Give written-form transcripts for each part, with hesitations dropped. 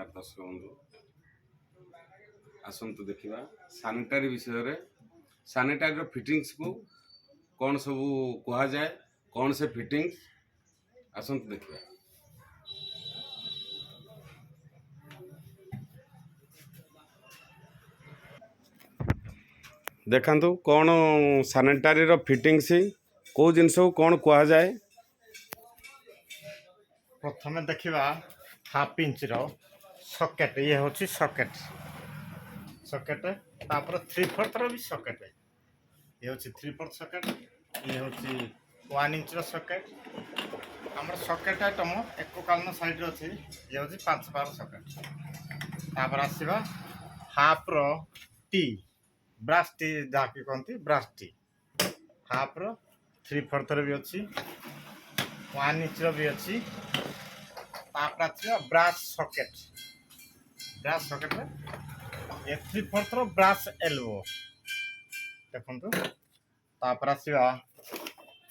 नमस्कार दर्शक बंधु आसतु देखा सानिटारी विषय सानिटारी फिटिंग्स को कौन सब कह जाए कौन से फिटिंग्स आसतु देखा देखु कौन सानिटारी फिटिंग्स कौ जिनस कौन कह जाए प्रथम देखा हाफ इंच सकेट ये हूँ सकेट सकेट तापर 3/4 भी सकेट ये हूँ 3/4 सकेट ये हूँ 1 इंच सकेट आम सकेट आइटम एककालीन साइड अच्छी ये हूँ 5/12 सकेट तापर आसवा हाफ टी ब्राश टी जहाँ कि कहती ब्राश टी हाफ 3/4 भी अच्छी 1 इंच भी अच्छी ब्राश सकेट ये 3/4 ब्राश एल्बो देखो तापर आसवा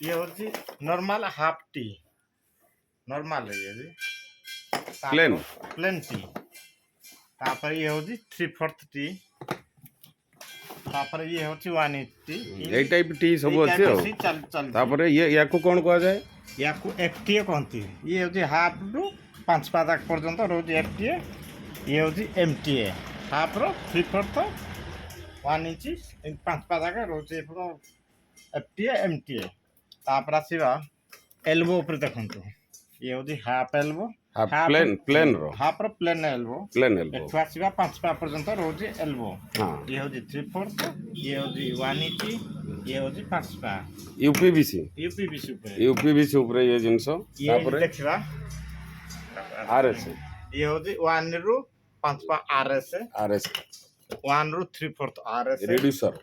ये हूँ नॉर्मल हाफ टी नॉर्मल ये प्लेन प्लेन टी तापर ये हूँ 3/4 टी तापर ये हूँ 1 इंच टी ये टाइप टी सब अच्छे तापर ये या को कौन कह जाए या को एफटीए कहती ये हूँ हाफ टू 5/5 पर्यंत रोज एफटीए ये हूँ एमटीए हाफ 3/4 1 इंच 5/5 रोज एफटीए एमटीए तापर आसवा एल्बो उपर देखु ये हूँ half elbow plain plain half plain elbow एठू आसवा 5/5 पर्यंत रोज एल्बो ये हूँ 3/4 ये हूँ 1 इंच ये हूँ 5/5 यूपीवीसी ऊपर ये जिनस देखा आरएस ये हूँ 1 रु 5/5 आरएस 1 रु 3/4 आरएस रेड्यूसर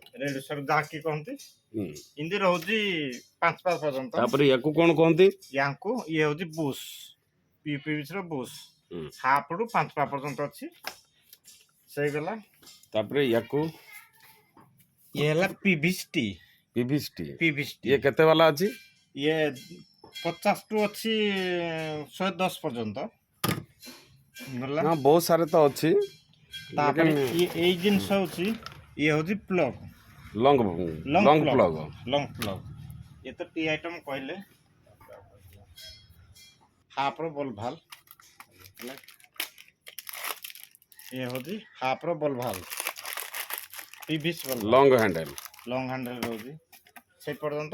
जहाँ कि कहती हिंदी रोजी 5/5 पर्यंत तापर याकू कौन कहती यांकू ये हूँ बुश यूपीवीसी बुश हाफ रु 5/5 पर्यंत अच्छी से गला तापर याकू ये है पीवीसी ये केते वाला अछि ये 50 टू अच्छी 110 पर्यंत गला हां बहुत सारे तो अछि तापर ये जिनस होची ये होची प्लग लॉन्ग प्लग ये तो टी आइटम कहले हाफ रो बॉल भाल ये होची हाफ रो बॉल भाल पीवीसी बॉल लॉन्ग हैंडल रोजी से पर्यंत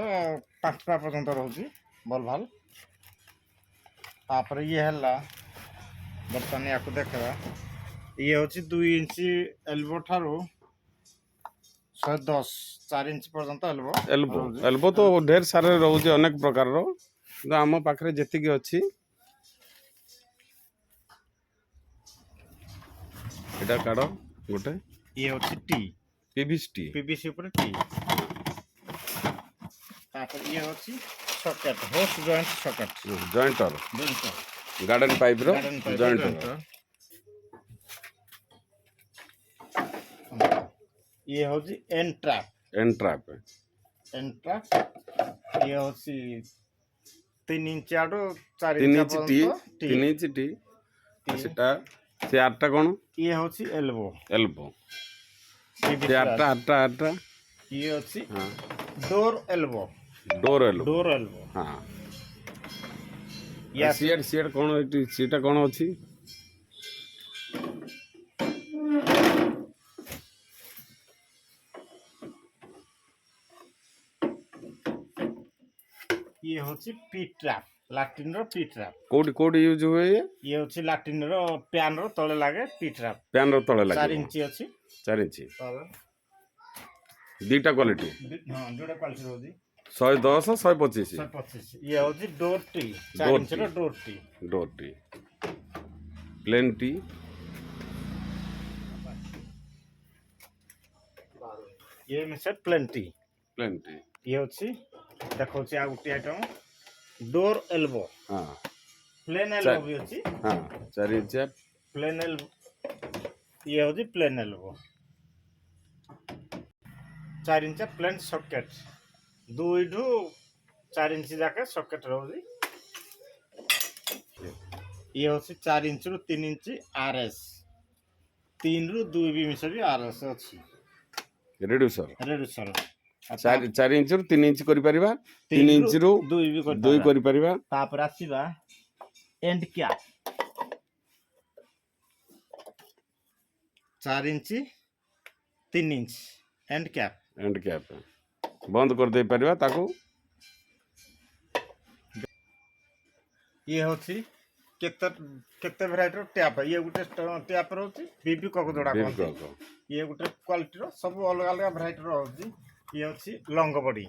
5/5 पर्यंत रोजी बॉल भाल तापर ये हला बर्तमान या देखा ये हूँ 2 इंच एल्बो ठारू 110 4 इंच पर्यंत एल्बो तो ढेर सारे रोज अनेक प्रकार रो आम पाखे जी अच्छी एटा काढ़ गोटे ये हूँ टी पीवीसी ऊपर टी तापर ये हूँ सकेट होस जॉइंटर गार्डन पाइप रो जॉइंटर ये हूँ एन ट्रैप ये हूँ 3 इंच आडू 4 इंच टी सेटा से आठटा कौन ये हूँ एल्बो से आठटा ये हूँ डोर एल्बो हाँ या सीएड कौन सीटा कौन अच्छी ये हूँ पी ट्रैप लाट्रिन रो पी ट्रैप कोड यूज हुए ये हूँ लाट्रिन रो पैन रो तले लागे पी ट्रैप पैन रो तले लागे 4 इंच अच्छी 4 इंच दीटा क्वालिटी हां जोड़ा क्वालिटी होजी 110 125 ये हूँ डोर टी 4 इंच रो डोर टी प्लेन टी ये में से प्लेन टी ये हूँ देखो आ गुटी आइटम डोर एल्बो हाँ प्लेन एल्बो भी अच्छी हाँ 4 इंच प्लेन एल्बो ये हूँ plain elbow 4 inch plain socket 2 to 4 inch जाके सॉकेट रोजी ये हूँ 4 इंच रु 3 इंच RS 3 रु 2 भी मिसरी RS अच्छी ରେଡ୍ୟୁସର रेड्यूसर 4 ଇଞ୍ଚରୁ 3 ଇଞ୍ଚ କରିପାରିବା 3 3 ଇଞ୍ଚରୁ रु 2 भी 2 କରିପାରିବା तापर आसीबा end cap 4 inch 3 inch end cap end cap ବନ୍ଦ କରିଦେଇ ପାରିବା ତାକୁ ये होची केते केते वैरायटी रो टैप ये गुटे टैप रहउची बीबी कक जोड़ा बिल्कुल कहते ये गुटे क्वालिटी रो सब अलग अलग वैरायटी रो होची ये होची लंग बॉडी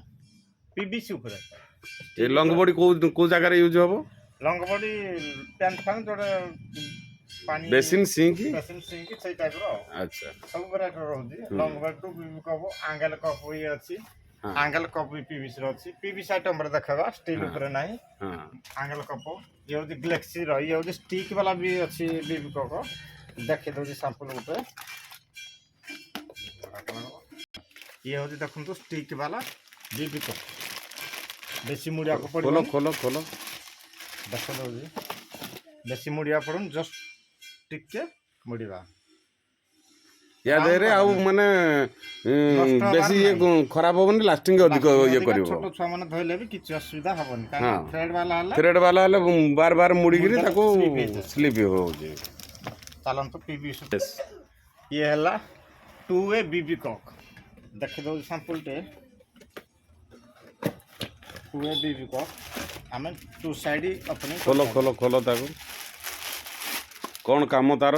पीबीसी ऊपर ଏ ଲଙ୍ଗ ବଡି କୋଉ ଜାଗାରେ ୟୁଜ୍ ହବ लंग बॉडी पैंट फैन जोड़े पानी ବେସିନ୍ ସିଙ୍କ बेसिन सिंक सेई टाइप रो ଆଚ୍ଛା सब वैरायटी रो होची लंग बॉडी टू बीबी कप एंगल कप ये अछि हाँ। एंगल कप पीबीसी रो अछि पीबीसी आइटम रे देखबा स्टील हाँ। ऊपर नाही ହଁ एंगल कप ये होची ग्लेक्सी रो ये होची स्टिक वाला भी अछि बीबी कप देखे दोजी सैंपल ऊपर ये होची देखुन तो स्टिक वाला बीबी कप बेसी मुड़िया को ଖୋଲ पड़ो ଖୋଲ ଖୋଲ देख दोजी बेसी मुड़िया पड़न जस्ट टिके मुड़िबा ୟା ଦେହରେ ଆଉ ମାନେ ନଷ୍ଟ ହବାର ବେଶୀ ଇଏ ଖରାପ ହବନି ଲାଷ୍ଟିଂ ଅଧିକ ଇଏ କରିବ छोटो छुआ माने धइले भी किछ असुविधा हबनी हाँ। कारण थ्रेड वाला हला थ्रेड ବାଲା ହେଲେ ବାର ବାର ମୁଡ଼ିକିରି ମୁଣ୍ଡ ତାକୁ slip ହେଇଯାଏ। ସ୍ଲିପ୍ ହେଉଛି चालन तो पीबीसी ये हला 2 वे बीबी कॉक देख दो सैंपल टे 2 वे बीबी कॉक हमें टू साइड अपनी ଖୋଲ ଖୋଲ ଖୋଲ ତାକୁ କ'ଣ କାମ ତାର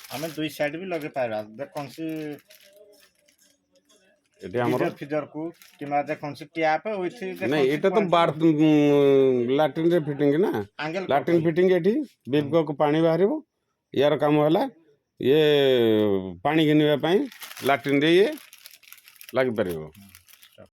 हमें दुई साइड भी लगे पाइबा देखन सी ଏଠି ଆମର फिजर को किमा देखन सी टैप विथ ନାଇଁ ଏଇଟା ତ ବାର ଲାଟ୍ରିନ୍ରେ ଫିଟିଂ ନା एंगल ଲାଟ୍ରିନ୍ ଫିଟିଂ ଏଠି ବିପକୁ ପାଣି ବାହାରିବ ୟାର କାମ ହେଲା ଇଏ ପାଣି ଘିନିବା ପାଇଁ ଲାଟ୍ରିନ୍ରେ ଇଏ ଲାଗିପାରିବ